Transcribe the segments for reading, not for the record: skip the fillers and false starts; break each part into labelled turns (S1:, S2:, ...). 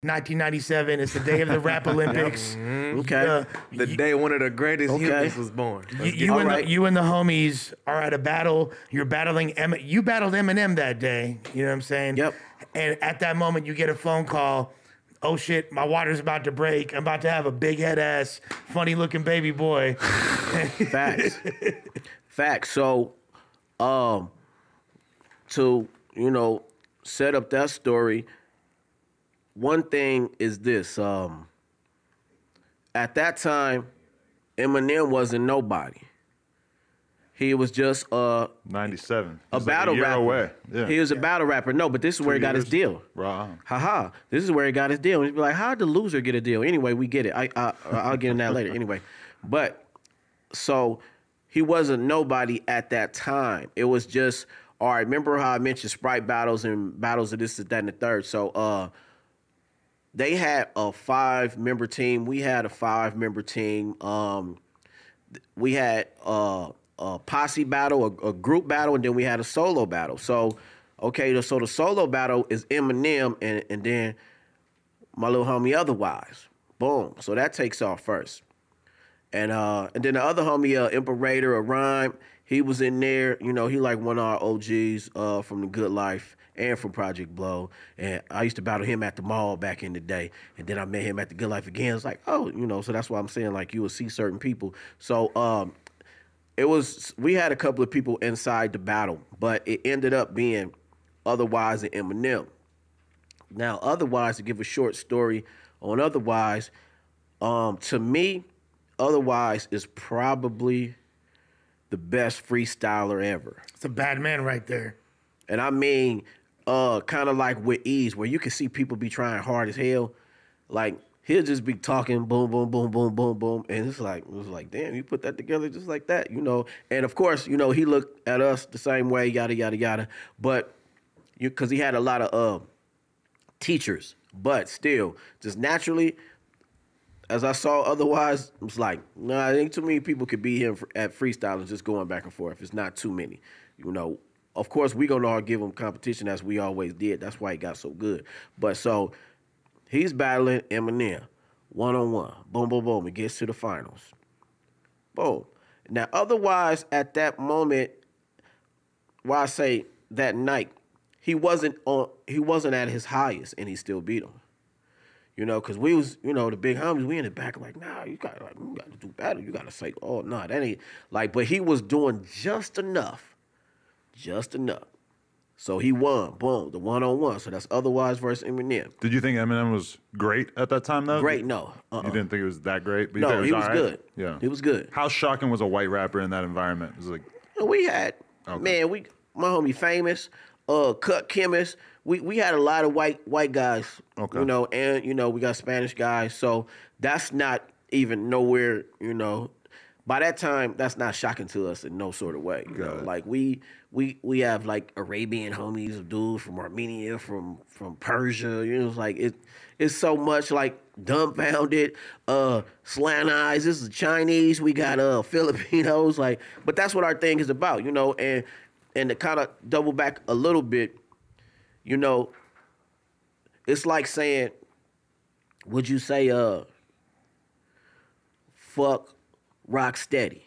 S1: 1997. It's the day of the Rap Olympics.
S2: Okay.
S3: The day one of the greatest humans was born.
S1: You and the homies are at a battle. You're battling you battled Eminem that day. You know what I'm saying?
S2: Yep.
S1: And at that moment, you get a phone call. Oh shit, my water's about to break. I'm about to have a big head ass, funny looking baby boy.
S2: Facts. Facts. So, to, set up that story, one thing is this. At that time, Eminem wasn't nobody. He was just
S4: 97.
S2: a battle
S4: year
S2: rapper.
S4: away. Yeah.
S2: He was a battle rapper. No, but this is where he got his deal.
S4: Wow.
S2: Haha. This is where he got his deal. He'd be like, how'd the loser get a deal? Anyway, we get it. I'll get in that later. Anyway. But so he wasn't nobody at that time. It was just, all right, remember how I mentioned Sprite battles and battles of this, that, and the third. So they had a 5-member team. We had a 5-member team. We had a posse battle, a group battle, and then we had a solo battle. So, okay, so the solo battle is Eminem and then my little homie Otherwise. Boom. So that takes off first. And then the other homie, Imperator or Rhyme, he was in there. He like one of our OGs from The Good Life and from Project Blow. And I used to battle him at the mall back in the day. And then I met him at The Good Life again. It's like, oh, so that's why I'm saying, like, you will see certain people. So we had a couple of people inside the battle, but it ended up being Otherwise and Eminem. Now, Otherwise, to give a short story on Otherwise, to me, Otherwise is probably the best freestyler ever.
S1: It's a bad man right there.
S2: And I mean, kind of like with ease, where you can see people be trying hard as hell. Like, he'll just be talking, boom, boom, boom, boom, boom, boom. And it was like, damn, you put that together just like that, And of course, he looked at us the same way, yada, yada, yada. But because he had a lot of teachers. But still, just naturally, as I saw Otherwise, it was like, nah, I think too many people could be here at freestyling just going back and forth. It's not too many, Of course, we gonna all give him competition as we always did. That's why he got so good. But so he's battling Eminem, one-on-one. Boom, boom, boom. It gets to the finals. Boom. Now, Otherwise, at that moment, why I say that night, he wasn't at his highest, and he still beat him. Because we was, the big homies, we in the back like, nah, you got to do better. You got to say, oh, nah, that ain't, like, but he was doing just enough. So he won, boom, the one-on-one. So that's Otherwise versus Eminem.
S4: Did you think Eminem was great at that time, though?
S2: Great, no.
S4: You didn't think it was that great? But
S2: No, he was good.
S4: Yeah.
S2: He was good.
S4: How shocking was a white rapper in that environment? It was like,
S2: We had, my homie Famous, Cut Chemist. We had a lot of white guys,
S4: okay.
S2: And, we got Spanish guys. So that's not even nowhere, By that time, that's not shocking to us in no sort of way. Like we have like Arabian homies of dudes from Armenia, from Persia. It's like it's so much like Dumbfounded, Slant Eyes. This is Chinese. We got Filipinos. Like, but that's what our thing is about, And to kind of double back a little bit, it's like saying, would you say fuck Rocksteady?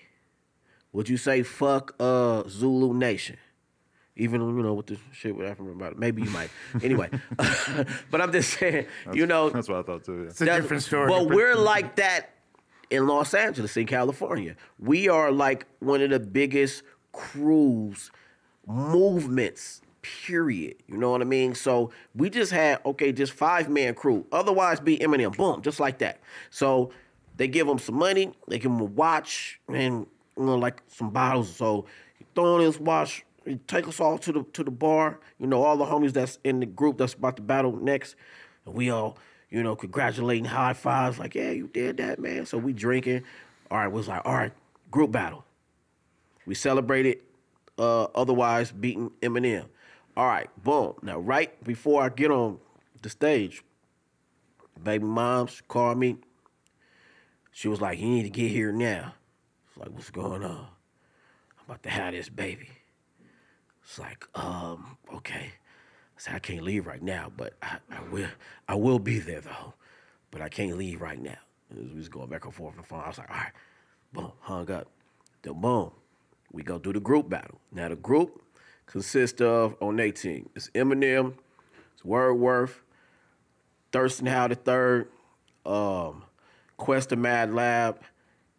S2: Would you say fuck Zulu Nation? Even, with the shit with African about it. Maybe you might. Anyway. But I'm just saying,
S4: That's what I thought too, yeah.
S1: It's a different story.
S2: But we're like that in Los Angeles, in California. We are like one of the biggest crews, movements, period. You know what I mean? So we just had, just 5-man crew. Otherwise be Eminem. Boom, just like that. So they give him some money, they give him a watch, and like some bottles. So he throw in his watch, he take us all to the bar. All the homies that's in the group that's about to battle next, and we all, congratulating, high fives, like, yeah, you did that, man. So we drinking. All right, was like, all right, group battle. We celebrated. Otherwise beating Eminem. All right, boom. Now, right before I get on the stage, baby moms called me. She was like, you need to get here now. It's like, what's going on? I'm about to have this baby. It's like, okay. said, I can't leave right now, but I will be there though. But I can't leave right now. We was going back and forth on the phone. I was like, all right, boom, hung up. Then boom, we go do the group battle. Now the group consists of, on their team, it's Eminem, it's Wordworth, Thurston Howe III, Questa Mad Lab,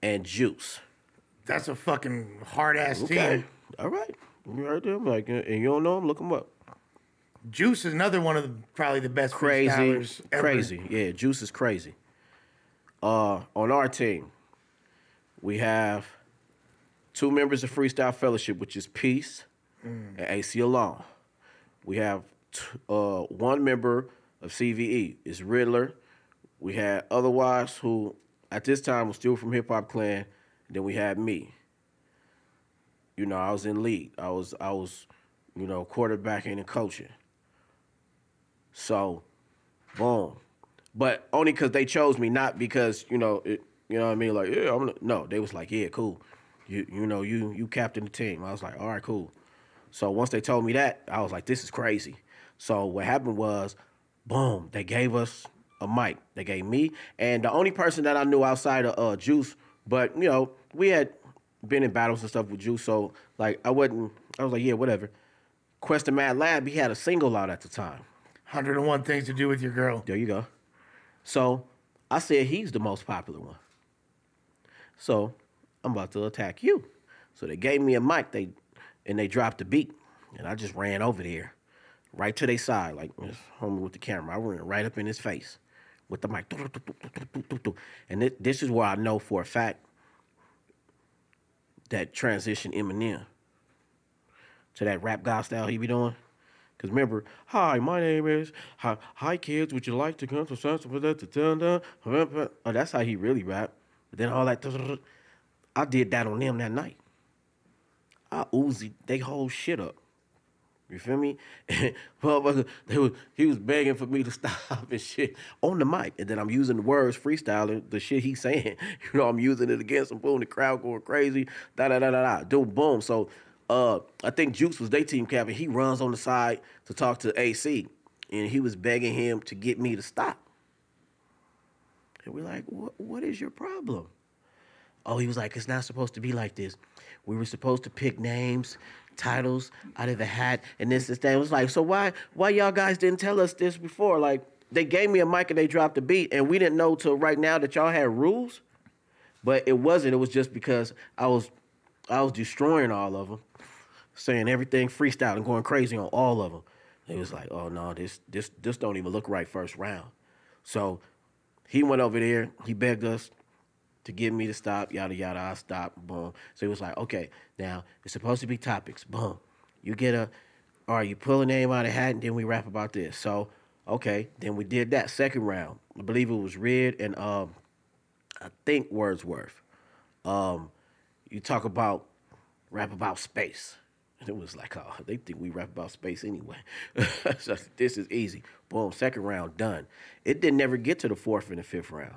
S2: and Juice.
S1: That's a fucking hard-ass team.
S2: All right. You heard them, like, and you don't know them, look them up.
S1: Juice is another one of probably the best freestylers ever.
S2: Crazy. Yeah, Juice is crazy. On our team, we have 2 members of Freestyle Fellowship, which is Peace and AC Alone. We have 1 member of CVE, is Riddler. We had Otherwise, who at this time was still from Hip Hop Clan. Then we had me. You know, I was in lead. I was, you know, quarterbacking and coaching. So, boom. But only because they chose me, not because, you know, you know what I mean? Like, yeah, no, they was like, yeah, cool. You know, you captain the team. I was like, all right, cool. So once they told me that, I was like, this is crazy. So what happened was, boom, they gave us a mic. They gave me, and the only person that I knew outside of Juice, but, you know, we had been in battles and stuff with Juice, so, like, I was like, yeah, whatever. Questa Mad Lab, he had a single out at the time.
S1: 101 Things to Do with Your Girl.
S2: There you go. So I said he's the most popular one. So I'm about to attack you. So they gave me a mic, and they dropped the beat, and I just ran over there, right to their side, like this homie with the camera. I ran right up in his face with the mic. And this is where I know for a fact that transition Eminem to that rap god style he be doing. Because remember, hi, my name is, hi kids, would you like to come to something? Oh, that's how he really rap. But then all that, I did that on them that night. I Uzi they whole shit up. You feel me? He was begging for me to stop and shit on the mic. And then I'm using the words freestyling, the shit he's saying. You know, I'm using it against him. Boom, the crowd going crazy. Da-da-da-da-da. Boom. So I think Juice was their team captain. He runs on the side to talk to AC. And he was begging him to get me to stop. And we're like, what is your problem? Oh, he was like, it's not supposed to be like this. We were supposed to pick names, titles out of the hat, and this. It was like, so why y'all guys didn't tell us this before? Like, they gave me a mic and they dropped the beat, and we didn't know till right now that y'all had rules. But it wasn't. It was just because I was destroying all of them, saying everything freestyle and going crazy on all of them. It was like, oh no, this don't even look right first round. So he went over there. He begged us to get me to stop, yada, yada, I stopped, boom. So he was like, okay, now, it's supposed to be topics, boom. You pull a name out of the hat, and then we rap about this. So, okay, then we did that second round. I believe it was Red and, I think Wordsworth. You rap about space. And it was like, oh, they think we rap about space anyway. So this is easy. Boom, second round, done. It didn't ever get to the 4th and the 5th round.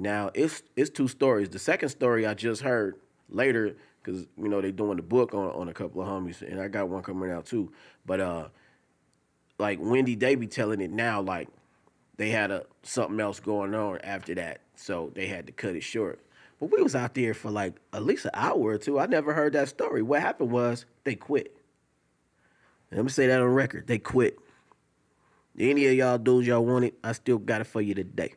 S2: Now, it's 2 stories. The second story I just heard later, because, you know, they doing the book on a couple of homies, and I got one coming out too. But, like, Wendy, they be telling it now, like, they had something else going on after that, so they had to cut it short. But we was out there for, like, at least an hour or two. I never heard that story. What happened was they quit. Let me say that on record. They quit. Any of y'all dudes y'all want it, I still got it for you today.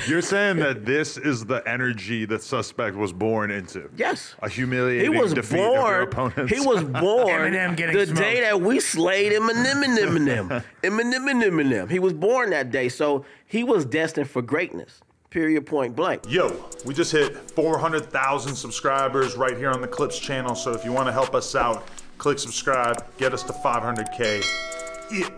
S4: You're saying that this is the energy the suspect was born into?
S2: Yes.
S4: A humiliating defeat of your opponents?
S2: He was born the
S1: smoked.
S2: day that we slayed Eminem. Eminem. He was born that day, so he was destined for greatness. Period, point blank.
S4: Yo, we just hit 400,000 subscribers right here on the Clips channel, so if you want to help us out, click subscribe, get us to 500K. Yeah.